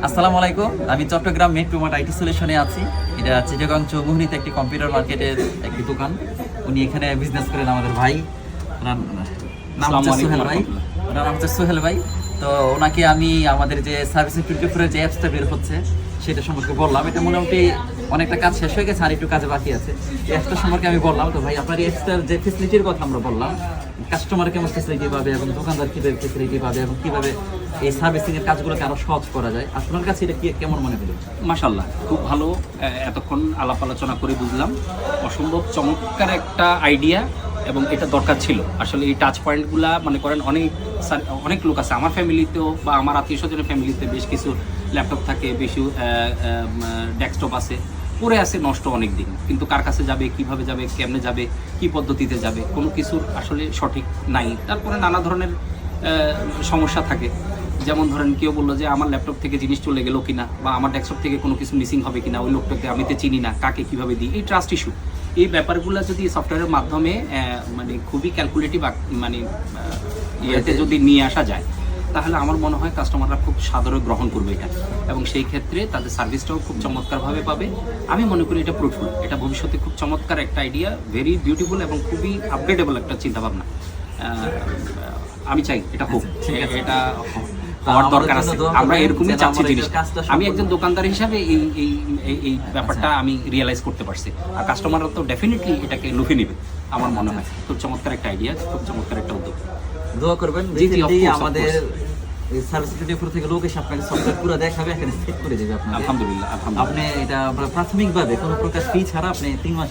আসসালামু আলাইকুম, আমি চট্টগ্রাম মেট্রোমার্ট আইটি সলিউশনে আছি। এটা চিটাগাং চৌমুহনীতে একটি কম্পিউটার মার্কেটের একটি দোকান। উনি এখানে বিজনেস করেন আমাদের ভাই, ওনার নাম হচ্ছে সোহেল ভাই। ওনার নাম হচ্ছে সোহেল ভাই। তো ওনাকে আমি আমাদের যে সার্ভিসিং 24 যে অ্যাপসটা বের হচ্ছে সেটা সম্পর্কে বললাম। এটা মোটামুটি অনেকটা কাজ শেষ হয়ে গেছে, আর একটু কাজে বাকি আছে। এই অ্যাপসটা সম্পর্কে আমি বললাম। তো ভাই, আপনার এই অ্যাপসটার যে ফেসিলিটির কথা আমরা বললাম, কাস্টমার কেমন ফেসিলিটি পাবে এবং দোকানদার কীভাবে ফেসিলিটি পাবে এবং কীভাবে এই সার্ভিসিংয়ের কাজগুলোকে আরও সহজ করা যায়, আপনার কাছে এটা কেমন মনে হলো? মাশাআল্লাহ, খুব ভালো। এতক্ষণ আলাপ আলোচনা করে বুঝলাম অসম্ভব চমৎকার একটা আইডিয়া, এবং এটা দরকার ছিল। আসলে এই টাচ পয়েন্টগুলা মনে করেন অনেক লোক আছে আমার ফ্যামিলিতেও বা আমার আত্মীয় স্বজনের ফ্যামিলিতে বেশ কিছু ল্যাপটপ থাকে, বেশি ডেস্কটপ আছে, পড়ে আছে নষ্ট অনেক দিন, কিন্তু কার কাছে যাবে, কিভাবে যাবে, কেমনে যাবে, কি পদ্ধতিতে যাবে, কোনো কিছুর আসলে সঠিক নাই। তারপরে নানা ধরনের সমস্যা থাকে। যেমন ধরেন কেউ বললো যে আমার ল্যাপটপ থেকে জিনিস চলে গেলো কিনা, বা আমার ডেস্কটপ থেকে কোনো কিছু মিসিং হবে কিনা, ওই লোকটাকে আমি তো চিনি না, কাকে কিভাবে দিই, এই ট্রাস্ট ইস্যু। এই ব্যাপারগুলো যদি সফটওয়্যারের মাধ্যমে মানে খুবই ক্যালকুলেটিভ মানে ইয়েতে যদি নিয়ে আসা যায়, তাহলে আমার মনে হয় কাস্টমাররা খুব সাদরে গ্রহণ করবে এটা, এবং সেই ক্ষেত্রে তাদের সার্ভিসটাও খুব চমৎকারভাবে পাবে। আমি মনে করি এটা ফ্রুটফুল, এটা ভবিষ্যতে খুব চমৎকার একটা আইডিয়া, ভেরি বিউটিফুল এবং খুবই আপগ্রেডেবল একটা চিন্তাভাবনা। আমি চাই এটা হোক, এটা হওয়ার দরকার আছে। আমরা এরকমই চাচ্ছি জিনিস। আমি একজন দোকানদার হিসাবে এই ব্যাপারটা আমি রিয়েলাইজ করতে পারছি, আর কাস্টমাররা তো ডেফিনেটলি এটাকে লুফে নেবে আমার মনে হয়। খুব চমৎকার একটা আইডিয়া, খুব চমৎকার একটা উদ্যোগ। দোয়া করবেন। আমাদের সার্ভিস 24 থেকে লোক এসে আপনাকে সফটওয়্যার পুরো দেখাবে, এখানে সেট করে দেবে আপনাকে। আলহামদুলিল্লাহ। আপনি এটা প্রাথমিকভাবে কোনো প্রকার ফি ছাড়া আপনি 3 মাস